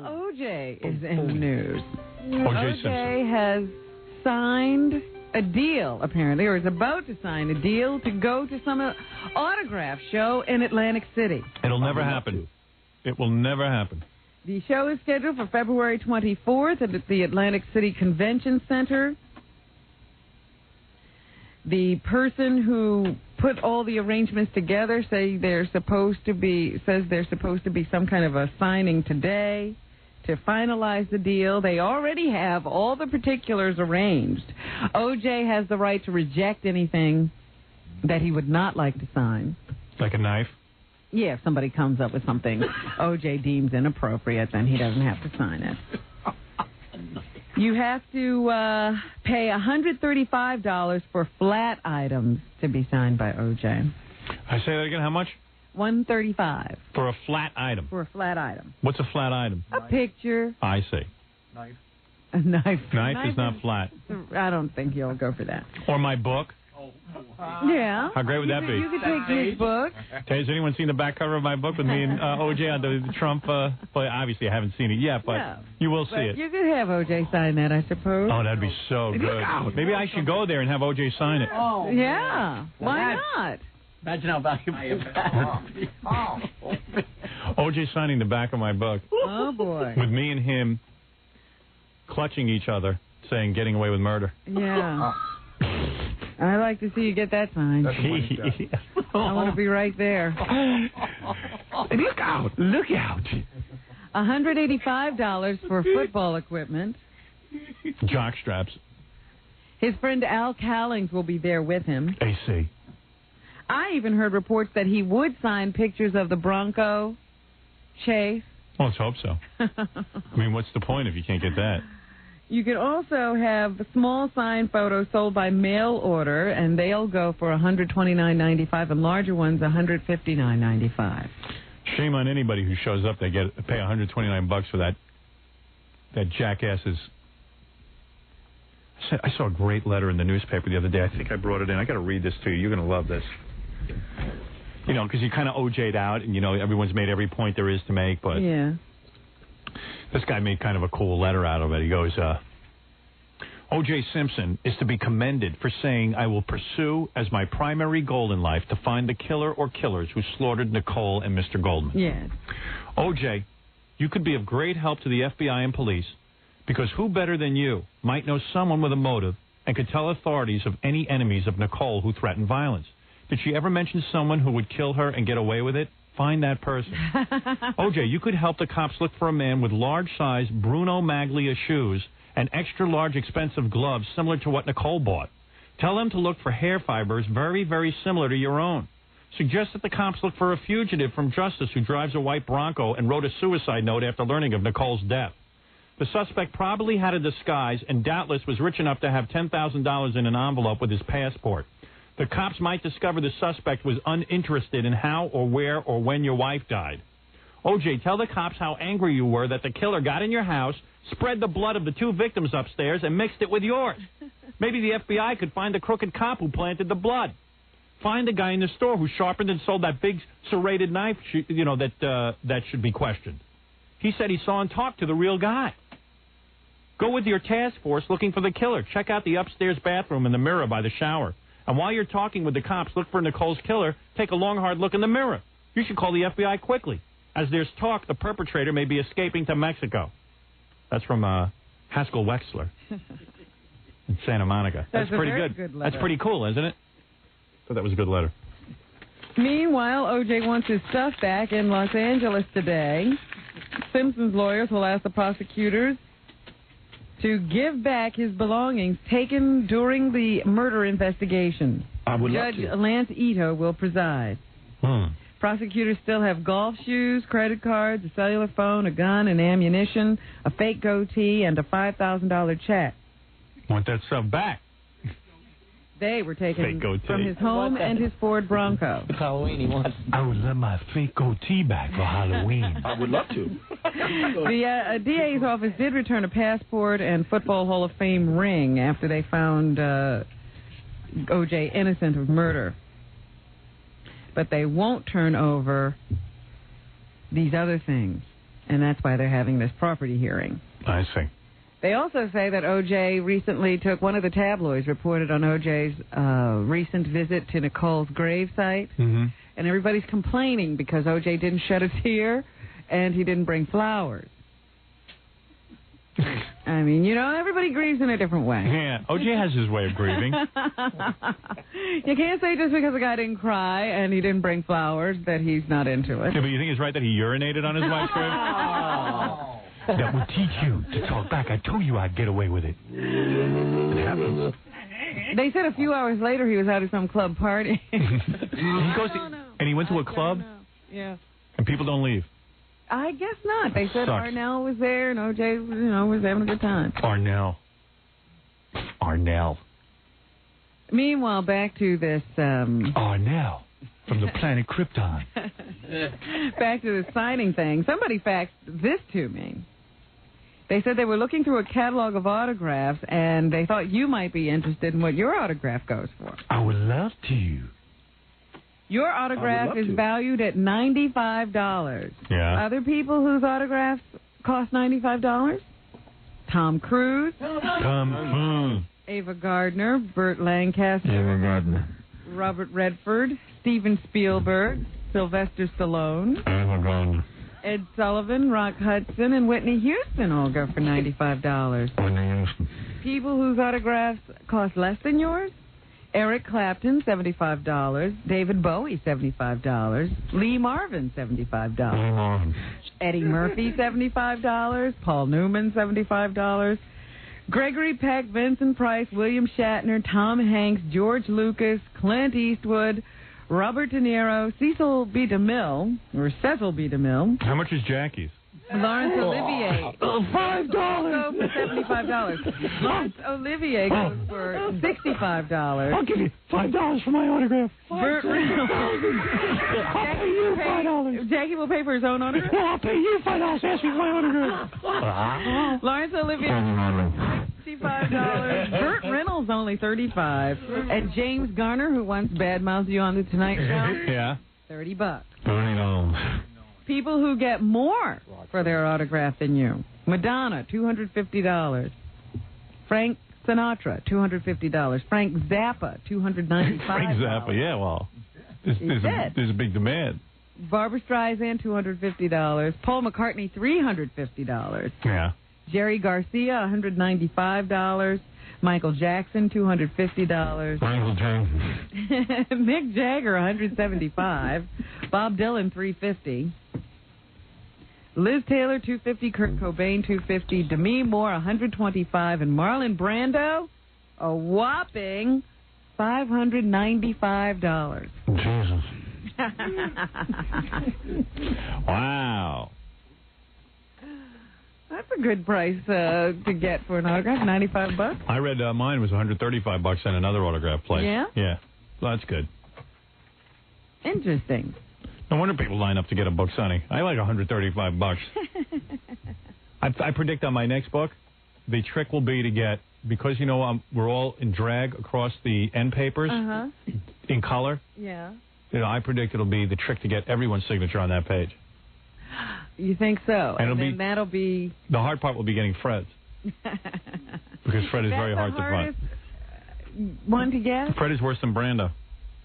OJ is in the news. O.J. Simpson. OJ has signed a deal, apparently, or is about to sign a deal to go to some autograph show in Atlantic City. It'll never happen. It will never happen. The show is scheduled for February 24th at the Atlantic City Convention Center. The person who put all the arrangements together says there's supposed to be some kind of a signing today to finalize the deal. They already have all the particulars arranged. OJ has the right to reject anything that he would not like to sign. Like a knife? Yeah, if somebody comes up with something OJ deems inappropriate, then he doesn't have to sign it. You have to pay $135 for flat items to be signed by OJ. I say that again, how much? $135. For a flat item? For a flat item. What's a flat item? A picture. I see. Knife. A knife. Knife is not flat. I don't think you'll go for that. Or my book? Yeah. How great would that be? You could take his book. Has anyone seen the back cover of my book with me and OJ on the Trump? Well, obviously I haven't seen it yet, but you will see it. You could have OJ sign that, I suppose. Oh, that'd be so good. Maybe I should go there and have OJ sign it. Oh, yeah. Why not? Imagine how valuable that would be. OJ signing the back of my book. Oh, boy. With me and him clutching each other, saying, "Getting away with murder." Yeah. I'd like to see you get that signed. I want to be right there. Look out. Look out. $185 for football equipment. Jock straps. His friend Al Callings will be there with him. AC. I even heard reports that he would sign pictures of the Bronco chase. Well, let's hope so. I mean, what's the point if you can't get that? You can also have small signed photos sold by mail order, and they'll go for $129.95, and larger ones $159.95. Shame on anybody who shows up. They pay $129 for that jackass's. I saw a great letter in the newspaper the other day. I think I brought it in. I got to read this to you. You're going to love this. You know, because you kind of OJ'd out, and, you know, everyone's made every point there is to make, but... Yeah. This guy made kind of a cool letter out of it. He goes, O.J. Simpson is to be commended for saying, "I will pursue as my primary goal in life to find the killer or killers who slaughtered Nicole and Mr. Goldman." Yes. O.J., you could be of great help to the FBI and police, because who better than you might know someone with a motive and could tell authorities of any enemies of Nicole who threaten violence. Did she ever mention someone who would kill her and get away with it? Find that person. OJ, you could help the cops look for a man with large-size Bruno Maglia shoes and extra-large expensive gloves similar to what Nicole bought. Tell them to look for hair fibers very, very similar to your own. Suggest that the cops look for a fugitive from justice who drives a white Bronco and wrote a suicide note after learning of Nicole's death. The suspect probably had a disguise and doubtless was rich enough to have $10,000 in an envelope with his passport. The cops might discover the suspect was uninterested in how or where or when your wife died. OJ, tell the cops how angry you were that the killer got in your house, spread the blood of the two victims upstairs, and mixed it with yours. Maybe the FBI could find the crooked cop who planted the blood. Find the guy in the store who sharpened and sold that big serrated knife, that should be questioned. He said he saw and talked to the real guy. Go with your task force looking for the killer. Check out the upstairs bathroom and the mirror by the shower. And while you're talking with the cops, look for Nicole's killer. Take a long, hard look in the mirror. You should call the FBI quickly. As there's talk, the perpetrator may be escaping to Mexico. That's from Haskell Wexler in Santa Monica. That's pretty good. That's pretty cool, isn't it? So that was a good letter. Meanwhile, OJ wants his stuff back in Los Angeles today. Simpson's lawyers will ask the prosecutors to give back his belongings taken during the murder investigation. Judge Lance Ito will preside. Prosecutors still have golf shoes, credit cards, a cellular phone, a gun, and ammunition, a fake goatee, and a $5,000 check. Want that stuff back. They were taken from his home and his Ford Bronco. It's Halloween, he wants. I would love my fake goatee back for Halloween. I would love to. The DA's office did return a passport and Football Hall of Fame ring after they found O.J. innocent of murder. But they won't turn over these other things. and that's why they're having this property hearing. I see. They also say that O.J. recently took, one of the tabloids reported on O.J.'s recent visit to Nicole's gravesite, and everybody's complaining because O.J. didn't shed a tear and he didn't bring flowers. I mean, you know, everybody grieves in a different way. Yeah, O.J. has his way of grieving. You can't say just because a guy didn't cry and he didn't bring flowers that he's not into it. Yeah, but you think it's right that he urinated on his wife's grave? Oh. That would teach you to talk back. I told you I'd get away with it. It happens. They said a few hours later he was out at some club party. He goes and he went to a club? Yeah. And people don't leave? I guess not. They said Sucks. Arnell was there and O.J., was having a good time. Arnell. Meanwhile, back to this... Arnell from the planet Krypton. Back to the signing thing. Somebody faxed this to me. They said they were looking through a catalog of autographs, and they thought you might be interested in what your autograph goes for. I would love to. Your autograph is valued at $95. Yeah. Other people whose autographs cost $95? Tom Cruise, Ava Gardner, Burt Lancaster, Robert Redford, Steven Spielberg, Sylvester Stallone, Ed Sullivan, Rock Hudson, and Whitney Houston all go for $95. People whose autographs cost less than yours? Eric Clapton, $75. David Bowie, $75. Lee Marvin, $75. Eddie Murphy, $75. Paul Newman, $75. Gregory Peck, Vincent Price, William Shatner, Tom Hanks, George Lucas, Clint Eastwood, Robert De Niro, Cecil B. DeMille, How much is Jackie's? Lawrence Olivier. $5. Go for $75. Lawrence Olivier goes for $65. I'll give you $5 for my autograph. Burt Reynolds. $5. Jackie will pay for his own autograph? Well, I'll pay you $5. Ask me for my autograph. Lawrence Olivier, $65. Burt Reynolds, only $35. And James Garner, who once badmouthed you on The Tonight Show? Yeah. $30. $30. People who get more for their autograph than you. Madonna, $250. Frank Sinatra, $250. Frank Zappa, $295. Frank Zappa, yeah, well, there's a big demand. Barbra Streisand, $250. Paul McCartney, $350. Yeah. Jerry Garcia, $195. Michael Jackson, $250. Michael Jackson. Mick Jagger, $175. Bob Dylan, $350. Liz Taylor, $250. Kurt Cobain, $250. Demi Moore, $125. And Marlon Brando, a whopping $595. Jesus. Wow. That's a good price to get for an autograph, $95. I read mine was $135 at another autograph place. Yeah? Yeah. Well, that's good. Interesting. No wonder people line up to get a book, Sonny. I like $135. I predict on my next book, the trick will be to get, because, you know, we're all in drag across the end papers in color. Yeah. You know, I predict it'll be the trick to get everyone's signature on that page. You think so? And then that'll be... The hard part will be getting Fred's. Because Fred is very hard to find. One to get? Fred is worse than Brando.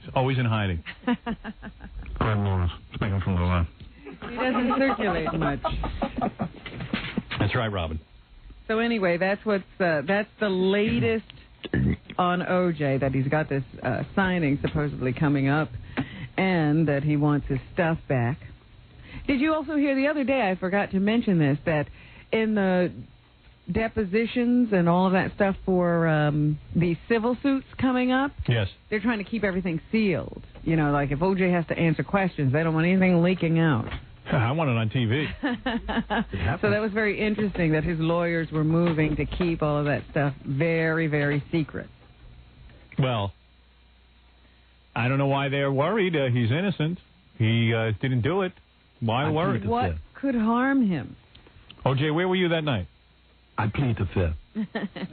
He's always in hiding. Fred Lawrence, speaking from the left. He doesn't circulate much. That's right, Robin. So anyway, that's the latest on OJ, that he's got this signing supposedly coming up, and that he wants his stuff back. Did you also hear the other day, I forgot to mention this, that in the depositions and all of that stuff for the civil suits coming up, yes, they're trying to keep everything sealed. You know, like if OJ has to answer questions, they don't want anything leaking out. I want it on TV. So that was very interesting that his lawyers were moving to keep all of that stuff very, very secret. Well, I don't know why they're worried. He's innocent. He didn't do it. Why worry? What could harm him? OJ, where were you that night? I plead the fifth.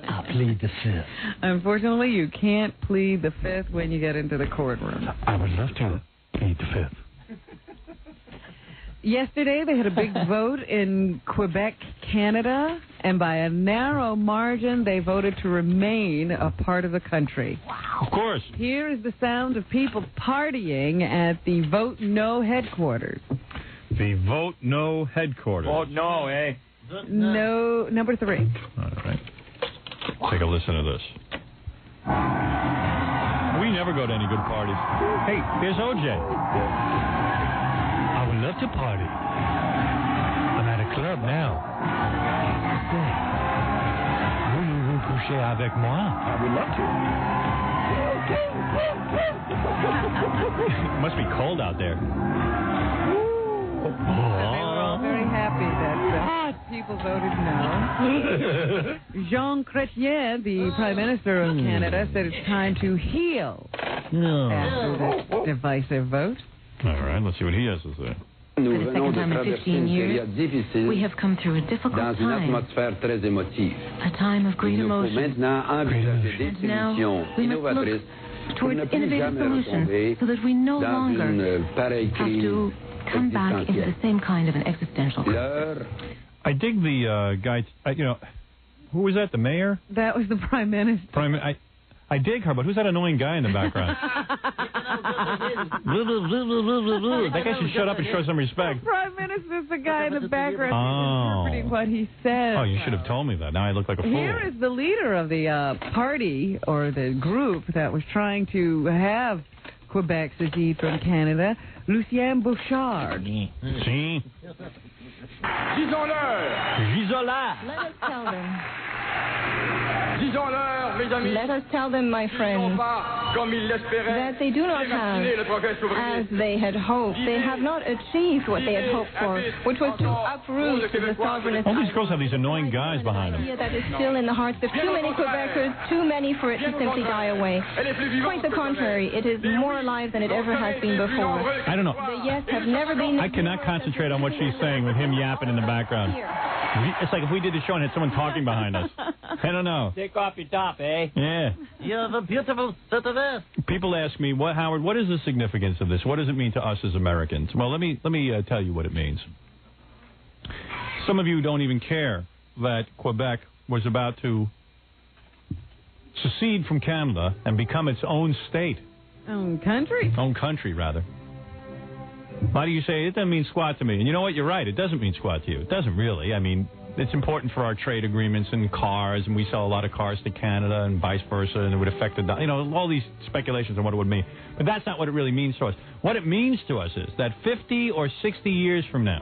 I plead the fifth. Unfortunately, you can't plead the fifth when you get into the courtroom. I would love to plead the fifth. Yesterday, they had a big vote in Quebec, Canada, and by a narrow margin, they voted to remain a part of the country. Wow. Of course. Here is the sound of people partying at the Vote No headquarters. The Vote No headquarters. Vote no, eh? No, number 3. All right. Take a listen to this. We never go to any good parties. Hey, here's OJ. I would love to party. I'm at a club now. Voulez-vous coucher avec moi? I would love to. It must be cold out there. They were all very happy that people voted no. Jean Chrétien, the Prime Minister of Canada, said it's time to heal after this divisive vote. All right, let's see what he has to say. For the second time in 15 years, we have come through a difficult time, a time of great emotion. And now we must look towards innovative solutions so that we no longer have to come back into the same kind of an existential crisis. I dig the guy, who was that, the mayor? That was the Prime Minister. I dig her, but who's that annoying guy in the background? That guy should shut up and show some respect. The Prime Minister's the guy in the background interpreting what he said. Oh, you should have told me that. Now I look like a fool. Here is the leader of the party, or the group, that was trying to have Quebec secede from Canada, Lucien Bouchard. See? Gisola. Let us tell them. Let us tell them, my friends, that they do not have, as they had hoped, they have not achieved what they had hoped for, which was to uproot the sovereignty. All these girls have these annoying guys behind them. That is still in the hearts of too many Quebecers, too many for it to simply die away. Quite the contrary, it is more alive than it ever has been before. I don't know. The yes have never been... I cannot concentrate on what she's saying with him yapping in the background. It's like if we did the show and had someone talking behind us. I don't know. Take off your top, eh? Yeah. You have a beautiful citizen. People ask me, Howard, what is the significance of this? What does it mean to us as Americans? Well, let me tell you what it means. Some of you don't even care that Quebec was about to secede from Canada and become its own state. Own country? Own country, rather. Why do you say it doesn't mean squat to me? And you know what? You're right. It doesn't mean squat to you. It doesn't really. I mean, it's important for our trade agreements and cars, and we sell a lot of cars to Canada and vice versa, and it would affect all these speculations on what it would mean. But that's not what it really means to us. What it means to us is that 50 or 60 years from now,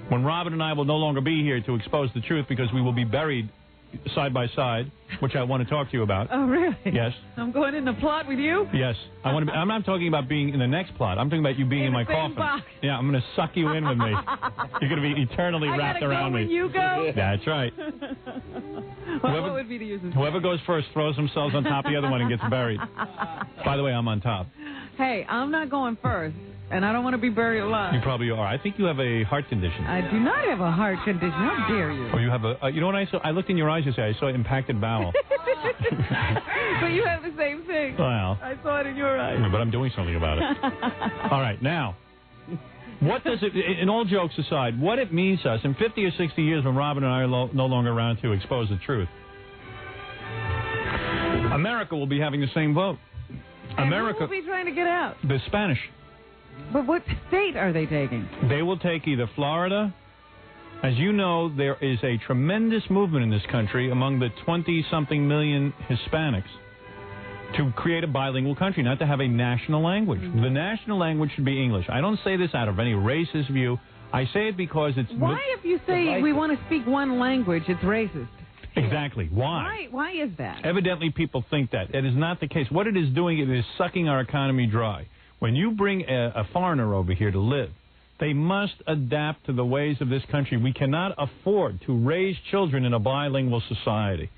when Robin and I will no longer be here to expose the truth because we will be buried side by side, which I want to talk to you about. Oh, really? Yes. I'm going in the plot with you? Yes. I'm not talking about being in the next plot. I'm talking about you being in my coffin. Box. Yeah, I'm going to suck you in with me. You're going to be eternally wrapped around me. When you go? That's right. What would be the use of whoever goes first throws themselves on top of the other one and gets buried. By the way, I'm on top. Hey, I'm not going first, and I don't want to be buried alive. You probably are. I think you have a heart condition. I do not have a heart condition. How dare you? Oh, you have a... you know what I saw? I looked in your eyes yesterday. I saw impacted bowel. But you have the same thing. Well. I saw it in your eyes. But I'm doing something about it. All right, now... What does it, in all jokes aside, what it means to us in 50 or 60 years when Robin and I are no longer around to expose the truth? America will be having the same vote. And America will be trying to get out. The Spanish. But what state are they taking? They will take either Florida. As you know, there is a tremendous movement in this country among the 20-something million Hispanics to create a bilingual country, not to have a national language. Mm-hmm. The national language should be English. I don't say this out of any racist view. I say it because it's... Why, if you say we want to speak one language, it's racist? Exactly. Why? Why is that? Evidently, people think that. It is not the case. What it is doing, it is sucking our economy dry. When you bring a foreigner over here to live, they must adapt to the ways of this country. We cannot afford to raise children in a bilingual society.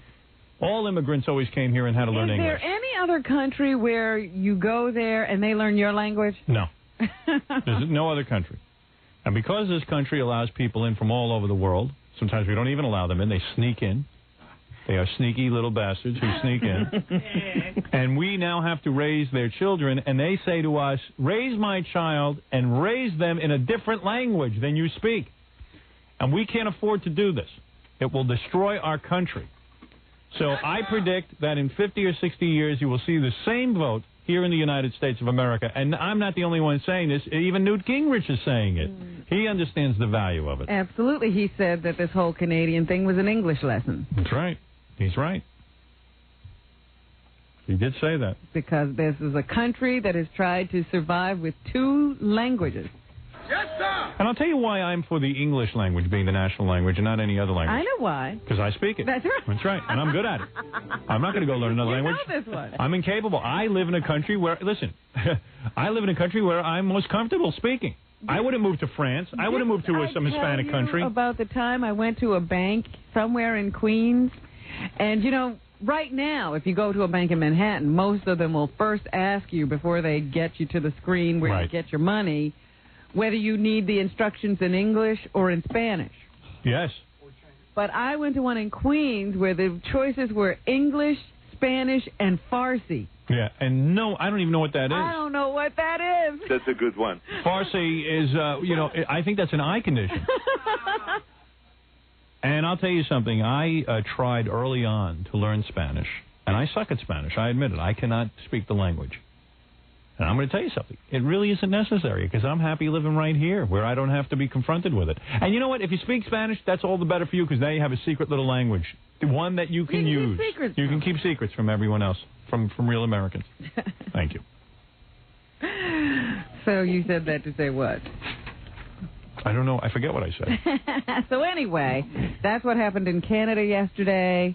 All immigrants always came here and had to learn English. Is there any other country where you go there and they learn your language? No. There's no other country. And because this country allows people in from all over the world, sometimes we don't even allow them in, they sneak in. They are sneaky little bastards who sneak in. And we now have to raise their children, and they say to us, raise my child and raise them in a different language than you speak. And we can't afford to do this. It will destroy our country. So I predict that in 50 or 60 years, you will see the same vote here in the United States of America. And I'm not the only one saying this. Even Newt Gingrich is saying it. He understands the value of it. Absolutely. He said that this whole Canadian thing was an English lesson. That's right. He's right. He did say that. Because this is a country that has tried to survive with 2 languages. Yes, sir. And I'll tell you why I'm for the English language being the national language and not any other language. I know why. Because I speak it. That's right. That's right. And I'm good at it. I'm not going to go learn another language. You know this one. I'm incapable. I live in a country where, listen, I live in a country where I'm most comfortable speaking. I would have moved to France. I would have moved to some Hispanic country. About the time I went to a bank somewhere in Queens. And, you know, right now, if you go to a bank in Manhattan, most of them will first ask you before they get you to the screen where you get your money, whether you need the instructions in English or in Spanish. Yes. But I went to one in Queens where the choices were English, Spanish, and Farsi. Yeah, and no, I don't even know what that is. I don't know what that is. That's a good one. Farsi is, you know, I think that's an eye condition. And I'll tell you something. I tried early on to learn Spanish, and I suck at Spanish. I admit it. I cannot speak the language. And I'm going to tell you something. It really isn't necessary because I'm happy living right here where I don't have to be confronted with it. And you know what? If you speak Spanish, that's all the better for you because they have a secret little language, one that you can use. You can keep secrets from everyone else, from real Americans. Thank you. So you said that to say what? I don't know. I forget what I said. So anyway, that's what happened in Canada yesterday.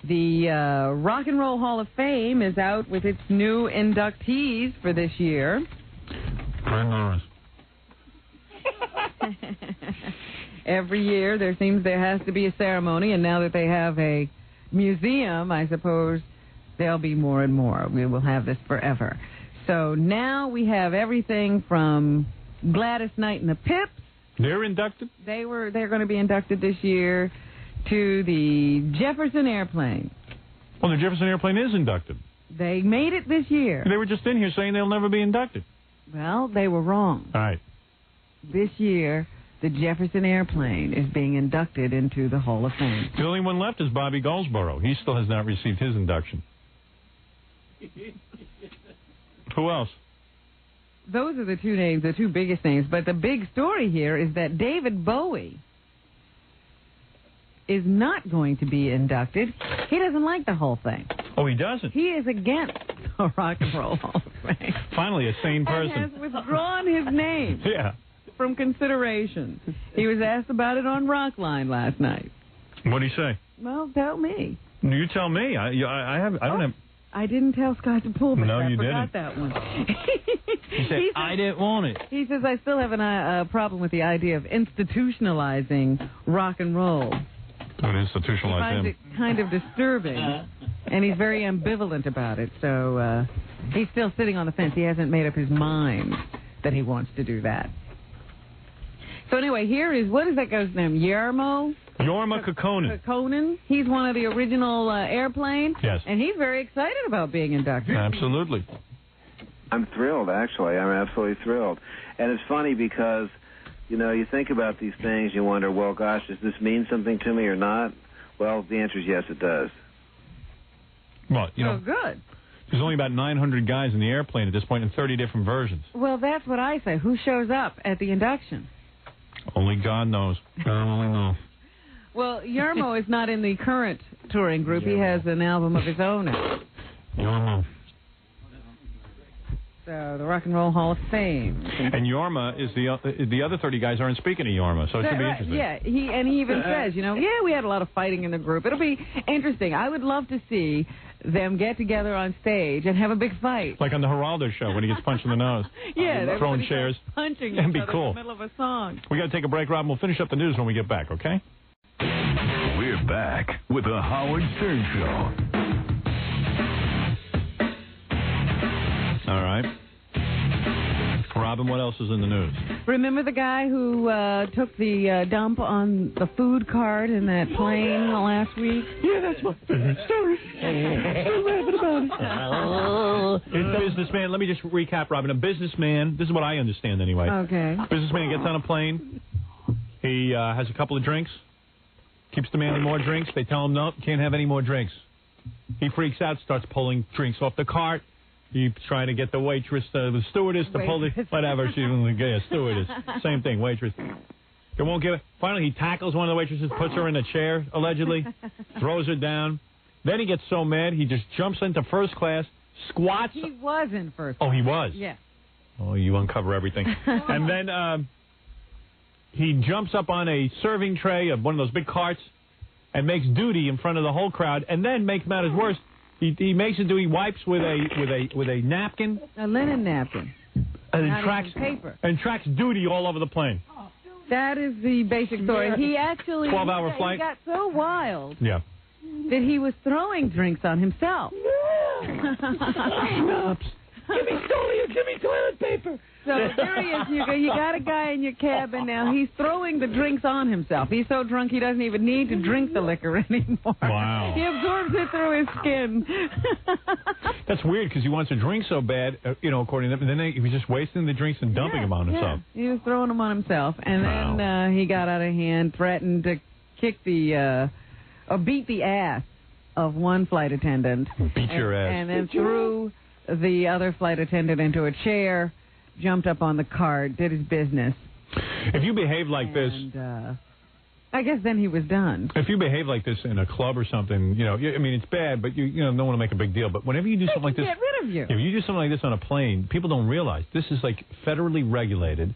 The Rock and Roll Hall of Fame is out with its new inductees for this year. Brian Lawrence. Every year there has to be a ceremony, and now that they have a museum, I suppose there'll be more and more. We will have this forever. So now we have everything from Gladys Knight and the Pips. They're inducted? They're going to be inducted this year. To the Jefferson Airplane. Well, the Jefferson Airplane is inducted. They made it this year. They were just in here saying they'll never be inducted. Well, they were wrong. All right. This year, the Jefferson Airplane is being inducted into the Hall of Fame. The only one left is Bobby Goldsboro. He still has not received his induction. Who else? Those are the 2 names, the 2 biggest names. But the big story here is that David Bowie is not going to be inducted. He doesn't like the whole thing. Oh, he doesn't? He is against the Rock and Roll Hall of Fame. Finally, a sane person. And has withdrawn his name from consideration. He was asked about it on Rockline last night. What did he say? Well, tell me. You tell me. I don't have... I didn't tell Scott to pull, but no, I didn't. forgot that one. He said, I didn't want it. He says, I still have a problem with the idea of institutionalizing rock and roll. Don't institutionalize him. He finds it kind of disturbing, and he's very ambivalent about it. So he's still sitting on the fence. He hasn't made up his mind that he wants to do that. So anyway, here is, what is that guy's name? Jorma Kekkonen. He's one of the original Airplane. Yes. And he's very excited about being inducted. Absolutely. I'm thrilled, actually. I'm absolutely thrilled. And it's funny because, you know, you think about these things, you wonder, well, gosh, does this mean something to me or not? Well, the answer is yes, it does. Well, you know, good. There's only about 900 guys in the airplane at this point in 30 different versions. Well, that's what I say. Who shows up at the induction? Only God knows. God only knows. Well, Jorma is not in the current touring group. He has an album of his own now. Jorma. So, the Rock and Roll Hall of Fame. And Jorma is the other 30 guys aren't speaking of Jorma, so it should be interesting. Yeah, he even says, you know, we had a lot of fighting in the group. It'll be interesting. I would love to see them get together on stage and have a big fight. Like on the Geraldo show when he gets punched in the nose. Yeah, throwing chairs. Punching That'd each be other cool. in the middle of a song. We got to take a break, Rob, and we'll finish up the news when we get back, okay? We're back with the Howard Stern Show. All right. Rob Robin, what else is in the news? Remember the guy who took the dump on the food cart in that plane last week? Yeah, that's my favorite story. Still laughing about it. A businessman, let me just recap, Robin. A businessman, this is what I understand anyway. Okay. Businessman gets on a plane. He has a couple of drinks. Keeps demanding more drinks. They tell him, no, can't have any more drinks. He freaks out, starts pulling drinks off the cart. He's trying to get the waitress, the stewardess to pull the, whatever, she's a stewardess. Same thing, waitress. They won't give it. Finally, he tackles one of the waitresses, puts her in a chair, allegedly, throws her down. Then he gets so mad, he just jumps into first class, squats. He was in first class. Oh, he was? Yeah. Oh, you uncover everything. And then he jumps up on a serving tray of one of those big carts and makes duty in front of the whole crowd, and then makes matters worse. He makes it do. He wipes with a napkin, a linen napkin, and tracks duty all over the plane. That is the basic story. He actually 12-hour flight. He got so wild. Yeah. That he was throwing drinks on himself. Give me Stoli or give me toilet paper. So there he is, Hugo. You got a guy in your cabin now. He's throwing the drinks on himself. He's so drunk he doesn't even need to drink the liquor anymore. Wow. He absorbs it through his skin. That's weird because he wants to drink so bad, according to them. And then he was just wasting the drinks and dumping them on himself. Yeah. He was throwing them on himself. And then he got out of hand, threatened to kick or beat the ass of one flight attendant. Beat your ass. And then threw the other flight attendant into a chair, jumped up on the cart, did his business. If you behave like this... I guess then he was done. If you behave like this in a club or something, I mean, it's bad, but you don't want to make a big deal. But whenever you do something like this... get rid of you. If you do something like this on a plane, people don't realize this is, like, federally regulated.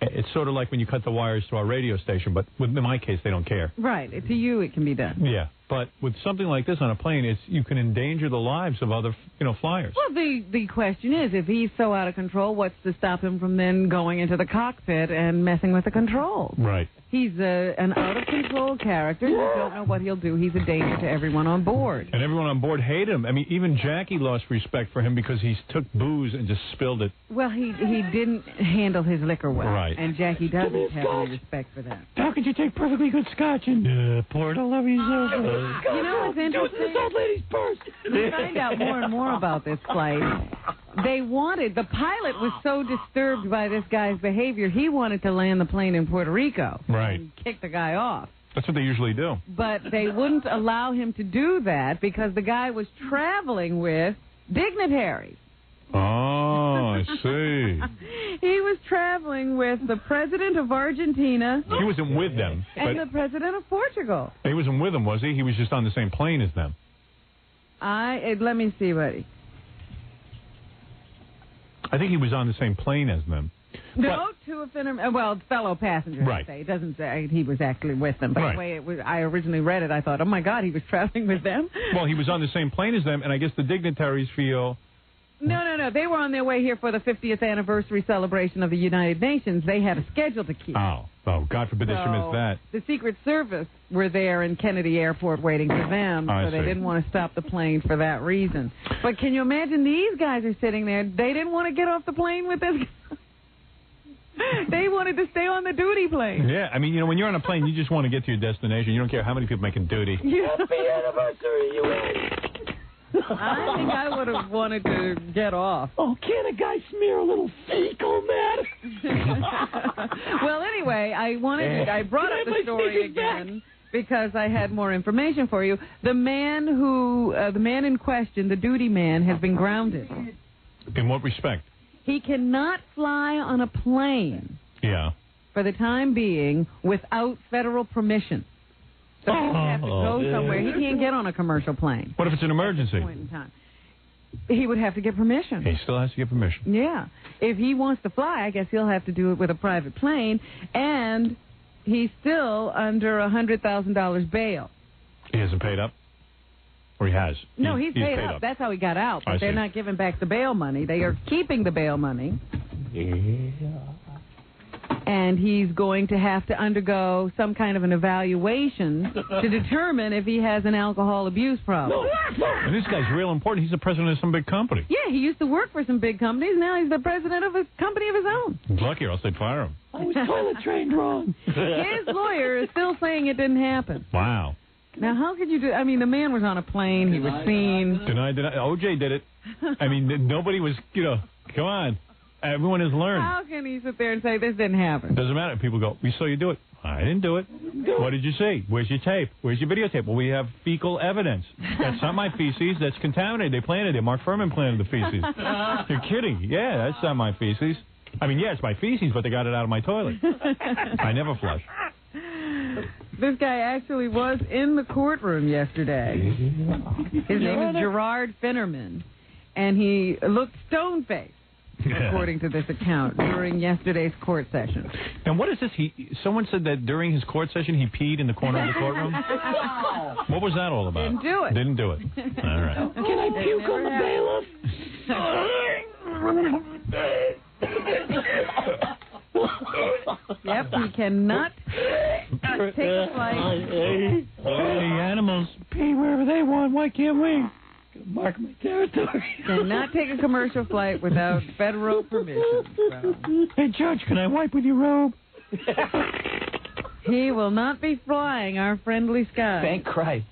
It's sort of like when you cut the wires to our radio station, but in my case, they don't care. Right. To you, it can be done. Yeah. But with something like this on a plane, you can endanger the lives of other, flyers. Well, the question is, if he's so out of control, what's to stop him from then going into the cockpit and messing with the controls? Right. He's an out-of-control character. You don't know what he'll do. He's a danger to everyone on board. And everyone on board hated him. I mean, even Jackie lost respect for him because he took booze and just spilled it. Well, he didn't handle his liquor well. Right. And Jackie doesn't have any respect for that. How could you take perfectly good scotch and pour it all over yourself? You know what's interesting? Do it in this old lady's purse. We find out more and more about this flight. The pilot was so disturbed by this guy's behavior, he wanted to land the plane in Puerto Rico. Right. And kick the guy off. That's what they usually do. But they wouldn't allow him to do that because the guy was traveling with dignitaries. Oh, I see. He was traveling with the president of Argentina. He wasn't with them. And the president of Portugal. He wasn't with them, was he? He was just on the same plane as them. Let me see, buddy. I think he was on the same plane as them. No, fellow passengers. Right. It doesn't say he was actually with them. But the way I originally read it, I thought, oh, my God, he was traveling with them. Well, he was on the same plane as them, and I guess the dignitaries feel... No. They were on their way here for the 50th anniversary celebration of the United Nations. They had a schedule to keep. Oh, God forbid they should miss that. The Secret Service were there in Kennedy Airport waiting for them, so they didn't want to stop the plane for that reason. But can you imagine these guys are sitting there? They didn't want to get off the plane with this guy. They wanted to stay on the duty plane. Yeah, I mean, when you're on a plane, you just want to get to your destination. You don't care how many people making duty. Happy anniversary, UN! I think I would have wanted to get off. Oh, can a guy smear a little fecal matter? Well, anyway, I brought up the story again because I had more information for you. The man in question, the duty man, has been grounded. In what respect? He cannot fly on a plane. Yeah. For the time being, without federal permission. So he would have to go somewhere. He can't get on a commercial plane. What if it's an emergency? Point in time. He would have to get permission. He still has to get permission. Yeah. If he wants to fly, I guess he'll have to do it with a private plane, and he's still under $100,000 bail. He hasn't paid up? Or he has? No, he's paid up. That's how he got out. But they're not giving back the bail money. They are keeping the bail money. Yeah. and he's going to have to undergo some kind of an evaluation to determine if he has an alcohol abuse problem. And this guy's real important. He's the president of some big company. Yeah, he used to work for some big companies. Now he's the president of a company of his own. He's lucky or else they'd fire him. I was toilet trained wrong. His lawyer is still saying it didn't happen. Wow. Now, how could you do... I mean, the man was on a plane. He was seen. Denied. O.J. did it. I mean, nobody was, come on. Everyone has learned. How can he sit there and say this didn't happen? Doesn't matter. People go, we saw you do it. I didn't do it. What did you see? Where's your tape? Where's your videotape? Well, we have fecal evidence. That's not my feces. That's contaminated. They planted it. Mark Furman planted the feces. You're kidding. Yeah, that's not my feces. I mean, yeah, it's my feces, but they got it out of my toilet. I never flush. This guy actually was in the courtroom yesterday. His name is Gerard Finnerman, and he looked stone-faced, according to this account, during yesterday's court session. And what is this? Someone said that during his court session he peed in the corner of the courtroom? What was that all about? Didn't do it. Didn't do it. All right. Can I puke on the bailiff? Yep, he cannot take a flight. The animals pee wherever they want. Why can't we? Mark my territory. Cannot take a commercial flight without federal permission. So. Hey, Judge, can I wipe with your robe? He will not be flying our friendly skies. Thank Christ.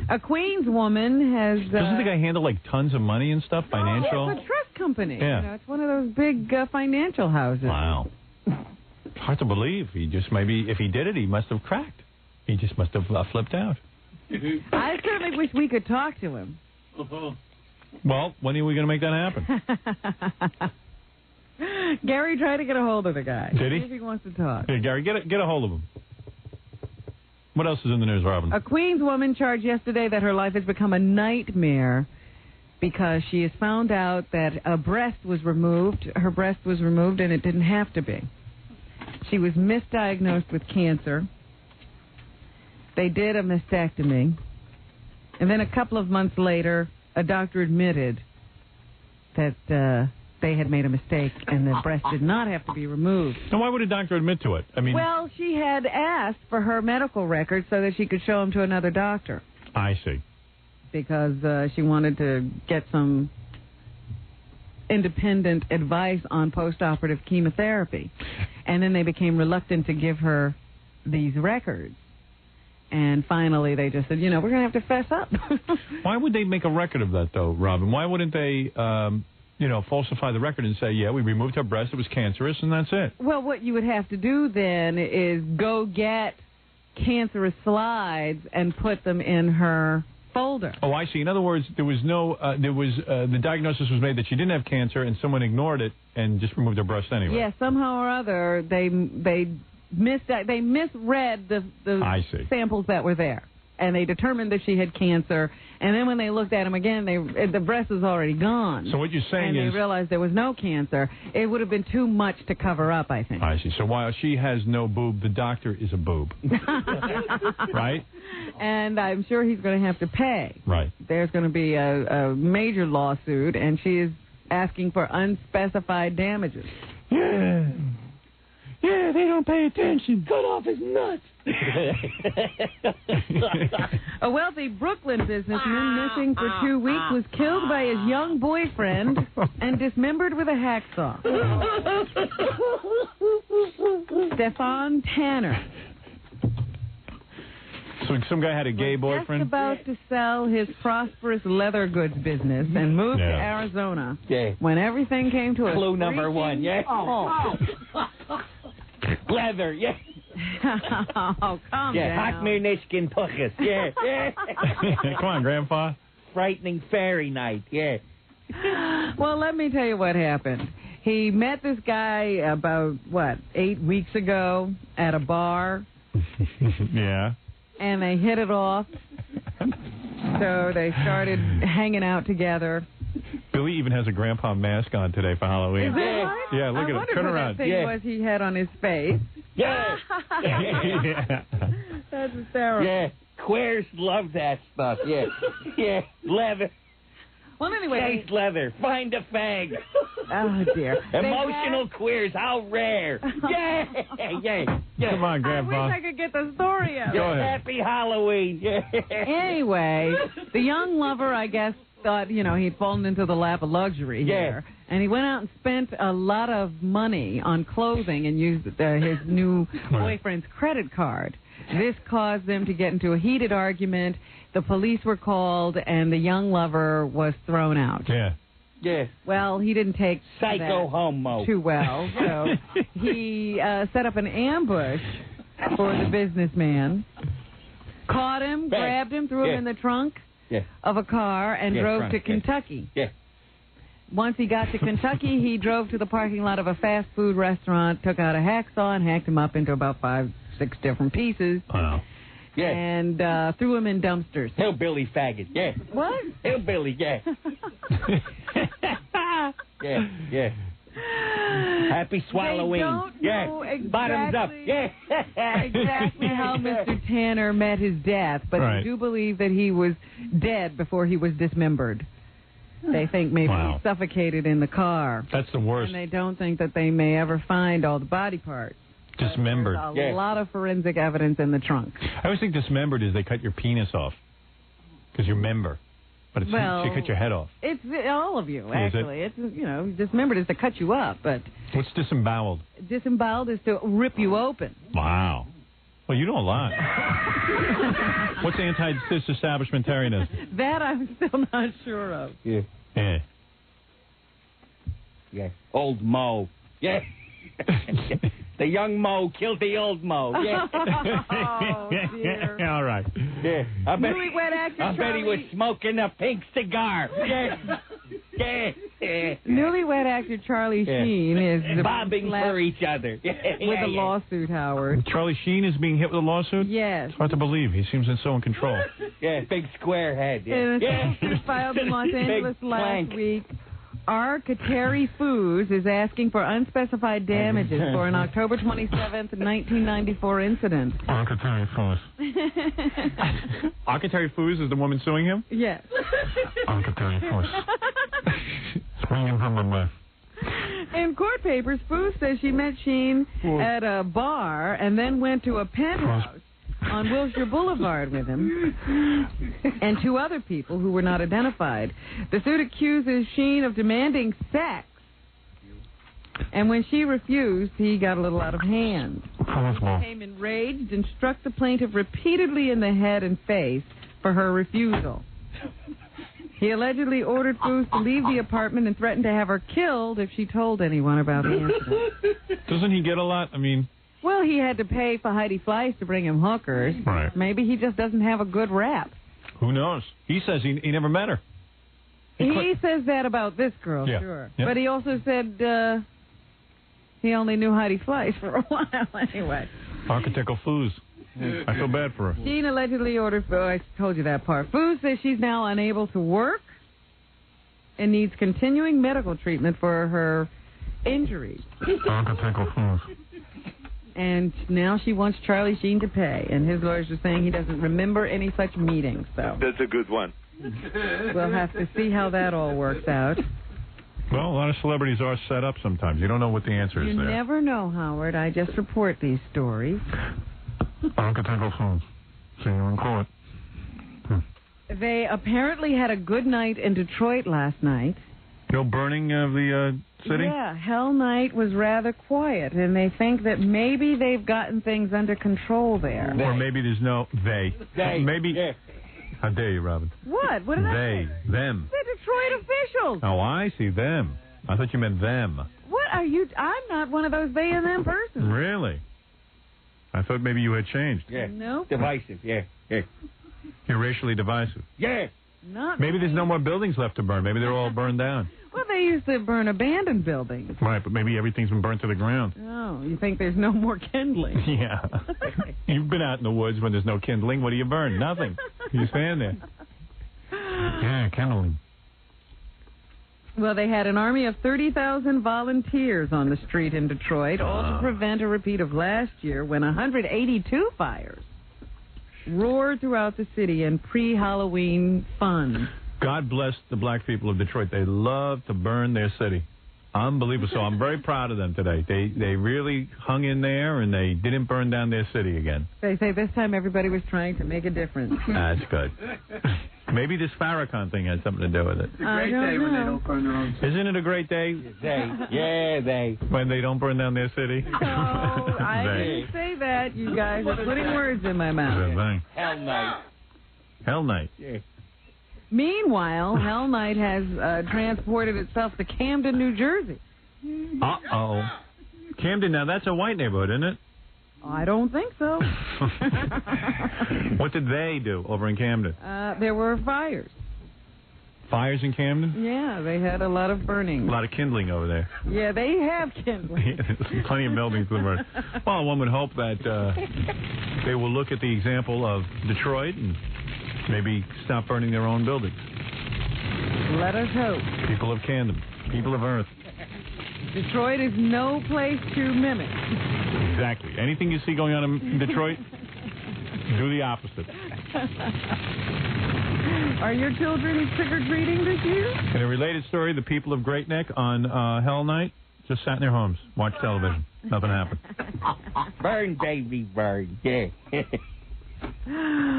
A Queens woman has... Doesn't the guy handle, like, tons of money and stuff, financial? Yeah, it's a trust company. Yeah. It's one of those big financial houses. Wow. It's hard to believe. He just maybe, if he did it, he must have cracked. He just must have flipped out. I certainly wish we could talk to him. Well, when are we going to make that happen? Gary tried to get a hold of the guy. Did he? See if he wants to talk. Hey, Gary, get a hold of him. What else is in the news, Robin? A Queens woman charged yesterday that her life has become a nightmare because she has found out that a breast was removed. Her breast was removed, and it didn't have to be. She was misdiagnosed with cancer. They did a mastectomy. And then a couple of months later, a doctor admitted that they had made a mistake and the breast did not have to be removed. And why would a doctor admit to it? I mean, well, she had asked for her medical records so that she could show them to another doctor. I see. Because she wanted to get some independent advice on post-operative chemotherapy. And then they became reluctant to give her these records. And finally, they just said, we're going to have to fess up. Why would they make a record of that, though, Robin? Why wouldn't they, falsify the record and say, yeah, we removed her breast, it was cancerous, and that's it? Well, what you would have to do then is go get cancerous slides and put them in her folder. Oh, I see. In other words, there was the diagnosis was made that she didn't have cancer, and someone ignored it and just removed her breast anyway. Yeah, somehow or other, they misread the samples that were there, and they determined that she had cancer. And then when they looked at them again, the breast was already gone. So what you're saying is, they realized there was no cancer. It would have been too much to cover up, I think. I see. So while she has no boob, the doctor is a boob, right? And I'm sure he's going to have to pay. Right. There's going to be a major lawsuit, and she is asking for unspecified damages. Yeah, they don't pay attention. Cut off his nuts. A wealthy Brooklyn businessman missing for 2 weeks was killed by his young boyfriend and dismembered with a hacksaw. Stefan Tanner. So some guy had a gay boyfriend? Just about to sell his prosperous leather goods business and move to Arizona when everything came to a clue number one, leather, Oh, calm down. Hot Nishkin Puchas, Come on, Grandpa. Frightening fairy night, Well, let me tell you what happened. He met this guy about, 8 weeks ago at a bar. Yeah. And they hit it off. So they started hanging out together. Billy even has a grandpa mask on today for Halloween. Is that right? Yeah, look at him. Turn around. That thing was he had on his face. Yeah. That's hysterical. Yeah. Queers love that stuff. Yeah. Leather. Well, anyway. Chase leather. Find a fag. Oh, dear. Emotional queers, how rare. Yeah, yeah, yeah. Come on, Grandpa. I wish I could get the story out. Go ahead. Happy Halloween. Yeah. Anyway, the young lover, I guess, thought, he'd fallen into the lap of luxury here. And he went out and spent a lot of money on clothing and used his new boyfriend's credit card. This caused them to get into a heated argument. The police were called, and the young lover was thrown out. Yeah. Yeah. Well, he didn't take Psycho that homo. too well, so he set up an ambush for the businessman, caught him, grabbed him, threw him in the trunk of a car, and drove to Kentucky. Yeah. Once he got to Kentucky, he drove to the parking lot of a fast food restaurant, took out a hacksaw, and hacked him up into about 5-6 different pieces. Wow. Yeah. And threw him in dumpsters. Hillbilly faggot. Yeah. What? Hillbilly. Yeah. Yeah. Happy swallowing. They don't know exactly, Bottoms up. Yeah. Exactly how Mr. Tanner met his death, but they do believe that he was dead before he was dismembered. They think maybe he suffocated in the car. That's the worst. And they don't think that they may ever find all the body parts. Dismembered. There's a lot of forensic evidence in the trunk. I always think dismembered is they cut your penis off because you're member. But it's they cut your head off. It's all of you, actually. It's, dismembered is to cut you up, but... What's disemboweled? Disemboweled is to rip you open. Wow. Well, you know a lot. What's anti-disestablishmentarianism? That I'm still not sure of. Yeah. Old Mo. Yeah. The young Mo killed the old Mo. Yeah. Oh, dear. All right. Yeah. I bet Charlie... he was smoking a pink cigar. Yeah. Newlywed actor Charlie Sheen is bobbing for each other. With a lawsuit, Howard. Charlie Sheen is being hit with a lawsuit? Yes. It's hard to believe. He seems so in control. Yeah, big square head. In a suit filed in Los Angeles last week, Arcateri Foods is asking for unspecified damages for an October 27th, 1994 incident. Arcateri Foods. Arcateri Foods is the woman suing him? Yes. Arcateri Foods. Swing him from the left. In court papers, Foods says she met Sheen at a bar and then went to a penthouse on Wilshire Boulevard with him and two other people who were not identified. The suit accuses Sheen of demanding sex, and when she refused, he got a little out of hand. He became enraged and struck the plaintiff repeatedly in the head and face for her refusal. He allegedly ordered Foods to leave the apartment and threatened to have her killed if she told anyone about the incident. Doesn't he get a lot? I mean... Well, he had to pay for Heidi Fleiss to bring him hookers. Right. Maybe he just doesn't have a good rap. Who knows? He says he never met her. He says that about this girl, sure. Yep. But he also said he only knew Heidi Fleiss for a while anyway. Architectural Foods. I feel bad for her. Sheen allegedly ordered... Oh, I told you that part. Foods says she's now unable to work and needs continuing medical treatment for her injuries. Architectural Foods. And now she wants Charlie Sheen to pay. And his lawyers are saying he doesn't remember any such meetings. So that's a good one. We'll have to see how that all works out. Well, a lot of celebrities are set up sometimes. You don't know what the answer is there. You never know, Howard. I just report these stories. Architectural Foods. See you in court. They apparently had a good night in Detroit last night. No burning of the city? Yeah, Hell Night was rather quiet, and they think that maybe they've gotten things under control there. Or maybe there's no... They. Maybe... Yeah. How dare you, Robin? What? What did I say? Them. The Detroit officials. Oh, I see, them. I thought you meant them. What are you... I'm not one of those they and them persons. Really? I thought maybe you had changed. Yeah. No. Divisive, yeah. You're racially divisive. Yeah. Not maybe there's no more buildings left to burn. Maybe they're all burned down. Well, they used to burn abandoned buildings. Right, but maybe everything's been burnt to the ground. Oh, you think there's no more kindling? Yeah. You've been out in the woods when there's no kindling. What do you burn? Nothing. You stand there. Yeah, kindling. Well, they had an army of 30,000 volunteers on the street in Detroit, all to prevent a repeat of last year when 182 fires roared throughout the city in pre-Halloween fun. God bless the black people of Detroit. They love to burn their city. Unbelievable. So I'm very proud of them today. They really hung in there, and they didn't burn down their city again. They say this time everybody was trying to make a difference. That's good. Maybe this Farrakhan thing had something to do with it. It's a great day when they don't burn their own city. Isn't it a great day? They. When they don't burn down their city? Oh, I didn't say that. You guys are putting words in my mouth. Hell night. Hell night. Yeah. Meanwhile, Hell Night has transported itself to Camden, New Jersey. Uh-oh. Camden, now that's a white neighborhood, isn't it? I don't think so. What did they do over in Camden? There were fires. Fires in Camden? Yeah, they had a lot of burning. A lot of kindling over there. Yeah, they have kindling. Plenty of buildings to burn. Well, one would hope that they will look at the example of Detroit and maybe stop burning their own buildings. Let us hope. People of Camden, people of Earth. Detroit is no place to mimic. Exactly. Anything you see going on in Detroit, do the opposite. Are your children trick-or-treating this year? In a related story, the people of Great Neck on Hell Night just sat in their homes, watched television. Nothing happened. Burn, baby, burn. Yeah.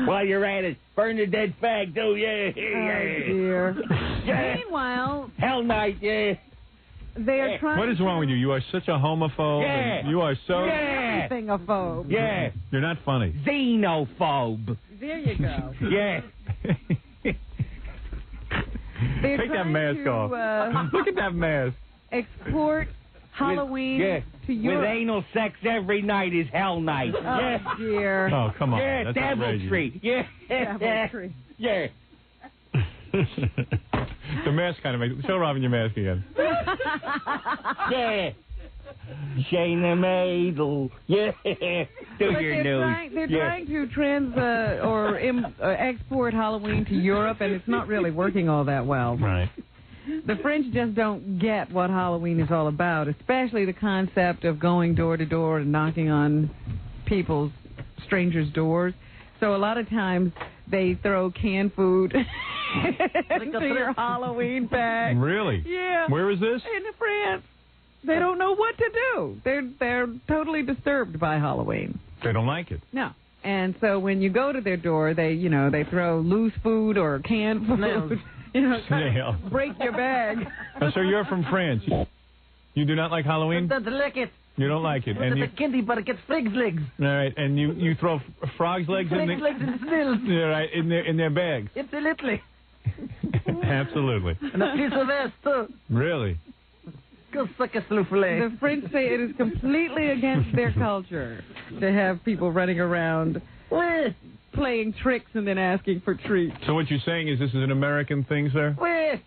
While you're at it, burn the dead fag, too. Yeah. Oh, dear. Yeah. Meanwhile, Hell Night, yeah. They are trying. What is wrong with you? You are such a homophobe. Yeah. You are so. Yeah. Everything a phobe. Yeah. You're not funny. Xenophobe. There you go. Yeah. Take that mask off. Look at that mask. Export Halloween to Europe. With anal sex every night is Hell Night. Oh, Yeah. dear. Oh, come on. Yeah, That's deviltry. Yeah. Deviltry. Yeah. The mask kind of makes... Show Robin your mask again. Yeah. Shayna Maidel. Yeah. Do But your news. They're trying to export Halloween to Europe, and it's not really working all that well. Right. The French just don't get what Halloween is all about, especially the concept of going door to door and knocking on strangers' doors. So a lot of times they throw canned food into your Halloween bag. Really? Yeah. Where is this? In France. They don't know what to do. They're totally disturbed by Halloween. They don't like it. No. And so when you go to their door, they throw loose food or canned food. Snail. Break your bag. So you're from France. You do not like Halloween? Don't like it. You don't like it. And the candy, but it gets frog's legs. All right, and you throw frog's legs in Frog's legs and snails. Yeah, right, in their bags. Absolutely. Absolutely. And a piece of ass, too. Really? Go suck a souffle. The French say it is completely against their culture to have people running around playing tricks and then asking for treats. So what you're saying is this is an American thing, sir?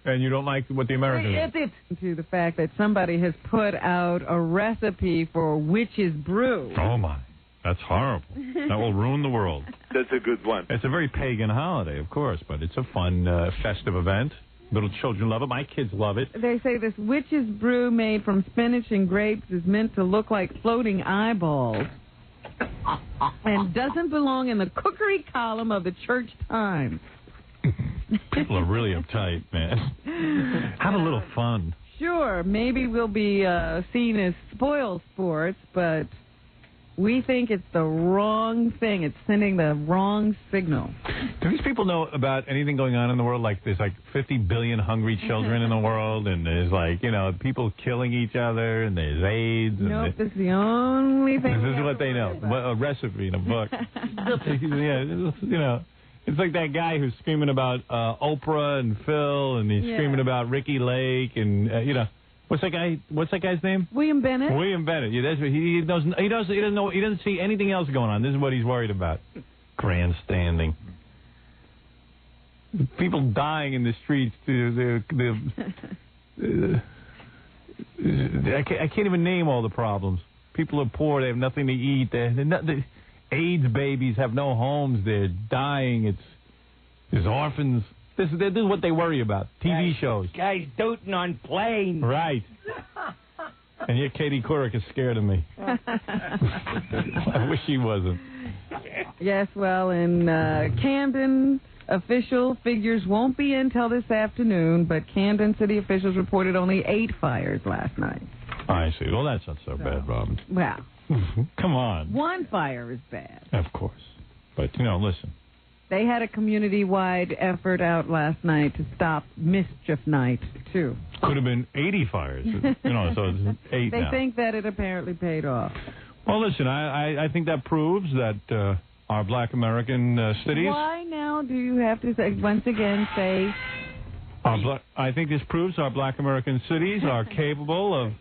And you don't like what the Americans do? To the fact that somebody has put out a recipe for witch's brew. Oh, my. That's horrible. That will ruin the world. That's a good one. It's a very pagan holiday, of course, but it's a fun, festive event. Little children love it. My kids love it. They say this witch's brew made from spinach and grapes is meant to look like floating eyeballs and doesn't belong in the cookery column of the Church Times. People are really uptight, man. Have a little fun. Sure, maybe we'll be seen as spoil sports, but we think it's the wrong thing. It's sending the wrong signal. Do these people know about anything going on in the world? Like there's like 50 billion hungry children in the world, and there's people killing each other, and there's AIDS. Nope, this is the only thing. This is what they know. A recipe in a book. It's like that guy who's screaming about Oprah and Phil, and he's screaming about Ricky Lake, and What's that guy's name? William Bennett. William Bennett. Yeah, that's what he doesn't. He doesn't know. He doesn't see anything else going on. This is what he's worried about. Grandstanding. People dying in the streets. I can't even name all the problems. People are poor. They have nothing to eat. The AIDS babies have no homes. They're dying. There's orphans. This is what they worry about. TV shows. Guys doting on planes. Right. And yet Katie Couric is scared of me. I wish she wasn't. Yes, well, in Camden, Official figures won't be in till this afternoon, but Camden city officials reported only 8 fires last night. I see. Well, that's not so bad, Robin. Well, come on. 1 fire is bad. Of course. But, listen. They had a community-wide effort out last night to stop Mischief Night, too. Could have been 80 fires. So it's 8 They now. think that it apparently paid off. Well, listen, I think that proves that our black American cities... Why now do you have to once again say... I think this proves our black American cities are capable of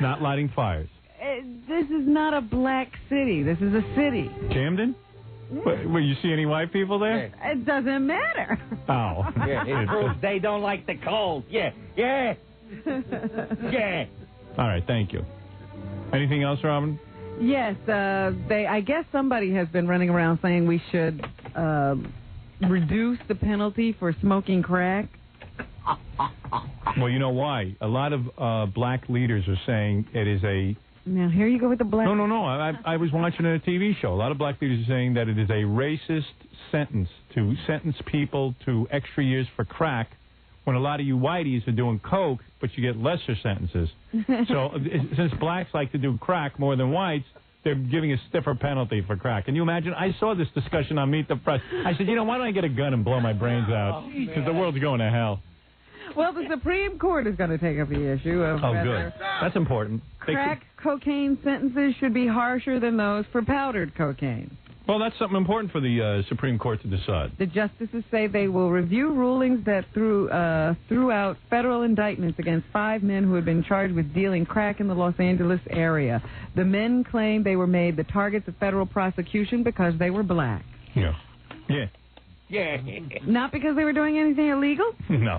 not lighting fires. This is not a black city. This is a city. Camden? Will you see any white people there? It doesn't matter. Oh. Yeah, it proves they don't like the cold. Yeah. Yeah. All right, thank you. Anything else, Robin? Yes, I guess somebody has been running around saying we should reduce the penalty for smoking crack. Well, you know why? A lot of black leaders are saying it is a... Now, here you go with the black... No. I was watching a TV show. A lot of black leaders are saying that it is a racist sentence to sentence people to extra years for crack when a lot of you whiteys are doing coke, but you get lesser sentences. So since blacks like to do crack more than whites, they're giving a stiffer penalty for crack. Can you imagine? I saw this discussion on Meet the Press. I said, why don't I get a gun and blow my brains out? Because the world's going to hell. Well, the Supreme Court is going to take up the issue of good. That's important. Crack cocaine sentences should be harsher than those for powdered cocaine. Well, that's something important for the Supreme Court to decide. The justices say they will review rulings that threw out federal indictments against 5 men who had been charged with dealing crack in the Los Angeles area. The men claim they were made the targets of federal prosecution because they were black. Yeah. Not because they were doing anything illegal? No.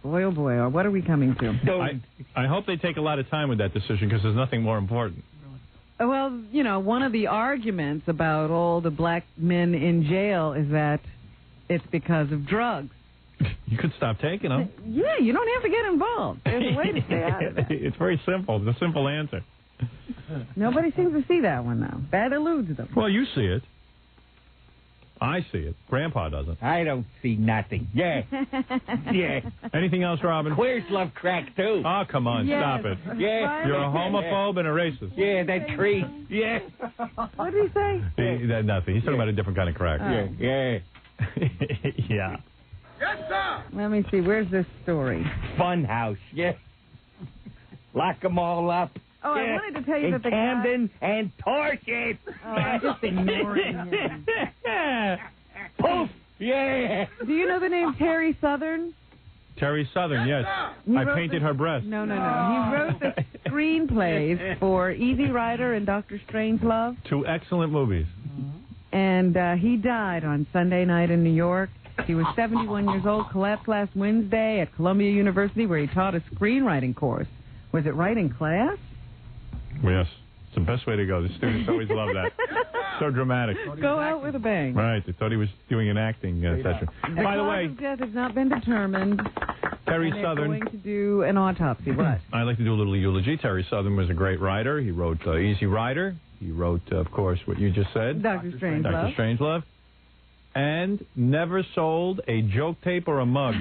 Boy, oh boy, what are we coming to? I hope they take a lot of time with that decision because there's nothing more important. Well, one of the arguments about all the black men in jail is that it's because of drugs. You could stop taking them. Yeah, you don't have to get involved. There's a way to stay out of it. It's very simple. It's a simple answer. Nobody seems to see that one, though. That eludes them. Well, you see it. I see it. Grandpa doesn't. I don't see nothing. Yeah. Anything else, Robin? Queers love crack, too. Oh, come on. Yes. Stop it. Yeah. You're a homophobe and a racist. Yeah, that creep. Yeah. What did he say? Nothing. He's talking about a different kind of crack. Yeah. Yeah. Yes, sir. Let me see. Where's this story? Funhouse. Yeah. Lock them all up. Oh, I wanted to tell you that the Camden and torch it. Oh, I'm just ignoring him. Poof. Yeah. Do you know the name Terry Southern? Terry Southern, yes. I painted her breast. No. He wrote the screenplays for Easy Rider and Dr. Strangelove. 2 excellent movies. And he died on Sunday night in New York. He was 71 years old, collapsed last Wednesday at Columbia University where he taught a screenwriting course. Was it right in class? Yes. It's the best way to go. The students always love that. So dramatic. Go out with a bang. Right. They thought he was doing an acting session. By the way, cause of death has not been determined. Terry Southern. They're going to do an autopsy. What? I'd like to do a little eulogy. Terry Southern was a great writer. He wrote Easy Rider. He wrote, of course, what you just said. Dr. Strangelove. Dr. Strangelove. And never sold a joke tape or a mug.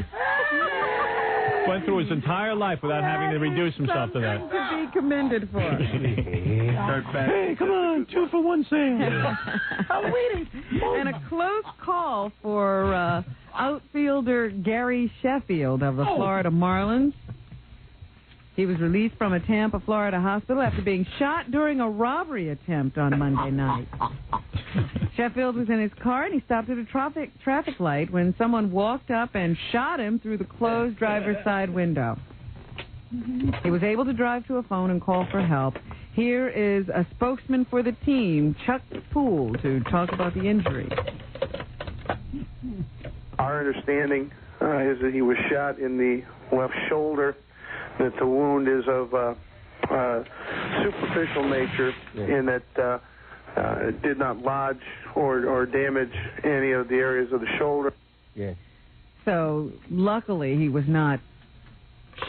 Went through his entire life without having to reduce himself to that. Something to be commended for. Hey, come on, 2 for 1 sale. I'm waiting. And a close call for outfielder Gary Sheffield of the Florida Marlins. He was released from a Tampa, Florida hospital after being shot during a robbery attempt on Monday night. Sheffield was in his car and he stopped at a traffic light when someone walked up and shot him through the closed driver's side window. He was able to drive to a phone and call for help. Here is a spokesman for the team, Chuck Poole, to talk about the injury. Our understanding is that he was shot in the left shoulder, that the wound is of superficial nature in that it did not lodge or damage any of the areas of the shoulder. Yeah. So, luckily, he was not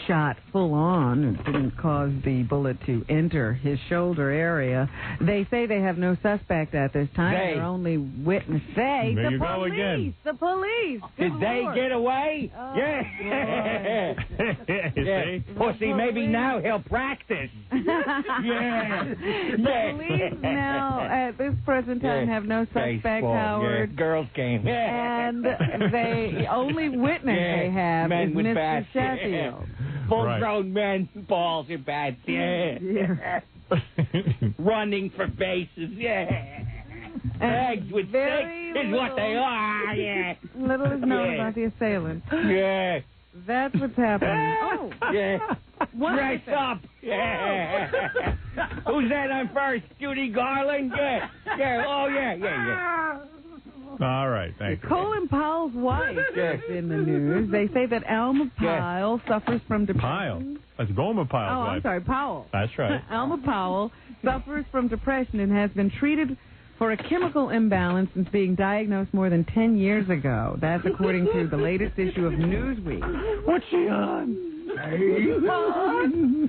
shot full on. It didn't cause the bullet to enter his shoulder area. They say they have no suspect at this time. They're only witness. There you go again. The police. Did they get away? Oh, Yeah. Yeah. Pussy, maybe now he'll practice. Yeah. The police now, at this present time, have no suspect, Baseball, Howard. Yeah. Girls game. And the only witness they have men is with Mr. bats. Sheffield. Full-grown men, balls and bats. Yeah. Running for bases. Yeah. Eggs with sticks is what they are. Yeah. Little is known about the assailant. Yeah. That's what's happening. Oh. Yeah. One Dress up. Yeah. Who's that on first? Judy Garland? Yeah. Yeah. Oh, yeah. All right, thank you. Colin Powell's wife is in the news. They say that Alma Powell suffers from depression. Pyle. That's Gomer Pyle's wife. I'm sorry, Powell. That's right. Alma Powell suffers from depression and has been treated for a chemical imbalance since being diagnosed more than 10 years ago. That's according to the latest issue of Newsweek. What's she on?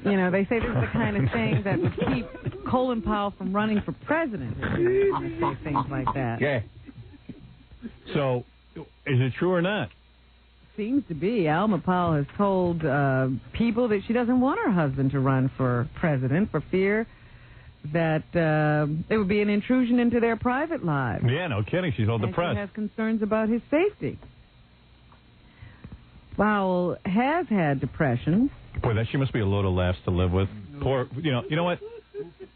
You know, they say this is the kind of thing that would keep Colin Powell from running for president. They say things like that. Yeah. So, is it true or not? Seems to be. Alma Powell has told people that she doesn't want her husband to run for president for fear that it would be an intrusion into their private lives. Yeah, no kidding. She's all depressed. She has concerns about his safety. Powell has had depression. Boy, she must be a load of laughs to live with. Poor, you know what?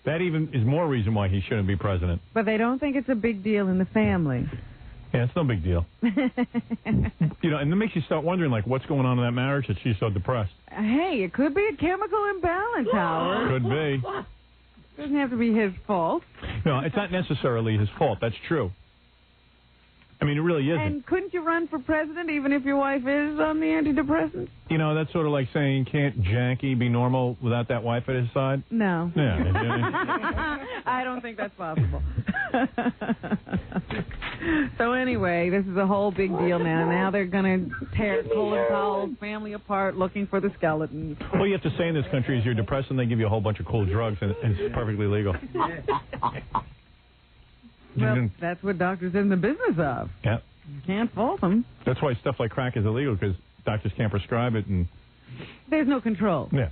That even is more reason why he shouldn't be president. But they don't think it's a big deal in the family. Yeah, it's no big deal. You know, and it makes you start wondering, like, what's going on in that marriage that she's so depressed? Hey, it could be a chemical imbalance, Howard. Could be. Doesn't have to be his fault. No, it's not necessarily his fault. That's true. I mean, it really isn't. And couldn't you run for president even if your wife is on the antidepressants? You know, that's sort of like saying, can't Jackie be normal without that wife at his side? No. Yeah. I don't think that's possible. So anyway, this is a whole big deal now. Now they're going to tear Colin Powell's family apart looking for the skeletons. All you have to say in this country is you're depressed and they give you a whole bunch of cool drugs and it's perfectly legal. Well, that's what doctors are in the business of. Yeah. You can't fault them. That's why stuff like crack is illegal, because doctors can't prescribe it and... There's no control. Yeah.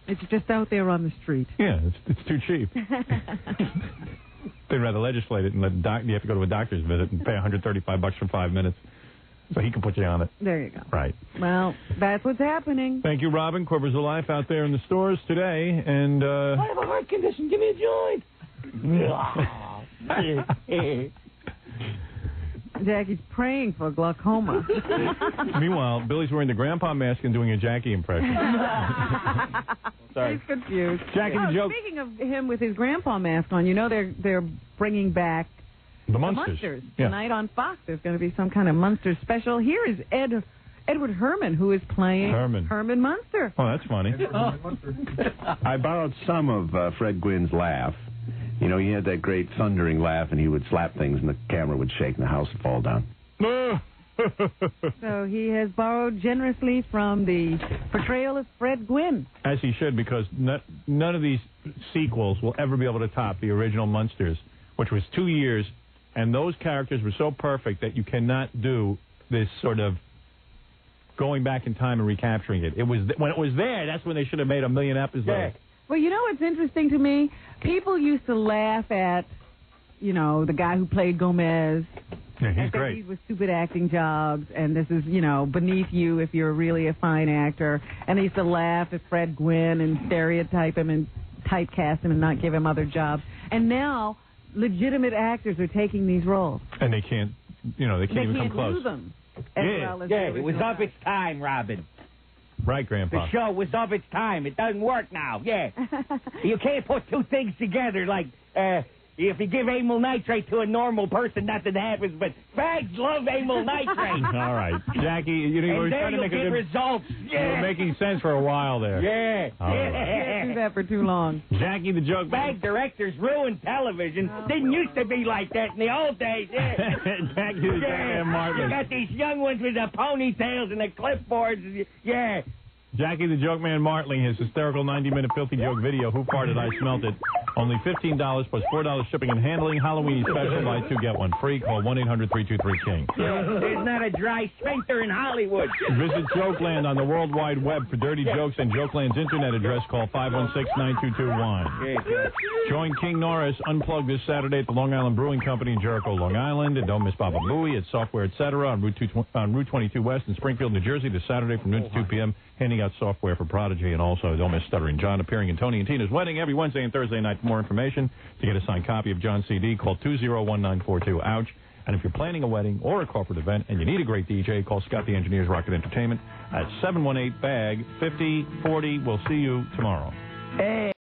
It's just out there on the street. Yeah, it's too cheap. They'd rather legislate it and you have to go to a doctor's visit and pay $135 for 5 minutes so he can put you on it. There you go. Right. Well, that's what's happening. Thank you, Robin. Corpus of Life out there in the stores today. And I have a heart condition. Give me a joint. Jackie's praying for glaucoma. Meanwhile, Billy's wearing the grandpa mask and doing a Jackie impression. Sorry. He's confused. Jackie, the joke. Speaking of him with his grandpa mask on, you know they're bringing back the Munsters. Yeah. Tonight on Fox. There's going to be some kind of Munsters special. Here is Edward Herman, who is playing Herman Munster. Oh, that's funny. I borrowed some of Fred Gwynn's laugh. You know, he had that great thundering laugh, and he would slap things, and the camera would shake, and the house would fall down. So he has borrowed generously from the portrayal of Fred Gwynn. As he should, because none of these sequels will ever be able to top the original Munsters, which was 2 years, and those characters were so perfect that you cannot do this sort of going back in time and recapturing it. It was when it was there, that's when they should have made a million episodes. Yeah. Well, you know what's interesting to me? People used to laugh at, you know, the guy who played Gomez. Yeah, he's and great. These were stupid acting jobs, and this is, you know, beneath you if you're really a fine actor. And they used to laugh at Fred Gwynn and stereotype him and typecast him and not give him other jobs. And now, legitimate actors are taking these roles. And they can't, you know, they can't even come close. Do them it was of its time, Robin. Right, Grandpa. The show was of its time. It doesn't work now. Yeah. You can't put two things together like, if you give amyl nitrate to a normal person, nothing happens, but fags love amyl nitrate. All right. Jackie, you were trying to make a good... results. Yeah. You were making sense for a while there. Yeah. Can't do that for too long. Jackie the joke... Fag directors ruined television. Didn't used to be like that in the old days. Yeah. Jackie the You got these young ones with the ponytails and the clipboards. Yeah. Jackie the Joke Man Martling, his hysterical 90-minute filthy joke video, Who Farted, I Smelt It. Only $15 plus $4 shipping and handling. Halloween special, buy two, get one free. Call 1-800-323-KING. There's not a dry sphincter in Hollywood. Visit Jokeland on the World Wide Web for dirty jokes and Jokeland's internet address. Call 516-9221. Join King Norris Unplugged this Saturday at the Long Island Brewing Company in Jericho, Long Island. And don't miss Baba Booey at Software Etc. on Route 22 West in Springfield, New Jersey this Saturday from noon to 2 p.m. handing out software for Prodigy. And also don't miss Stuttering John appearing in Tony and Tina's wedding every Wednesday and Thursday night. For more information, to get a signed copy of John's CD, call 201-942-OUCH. And if you're planning a wedding or a corporate event and you need a great DJ, call Scott the Engineer's Rocket Entertainment at 718-BAG-5040. We'll see you tomorrow. Hey.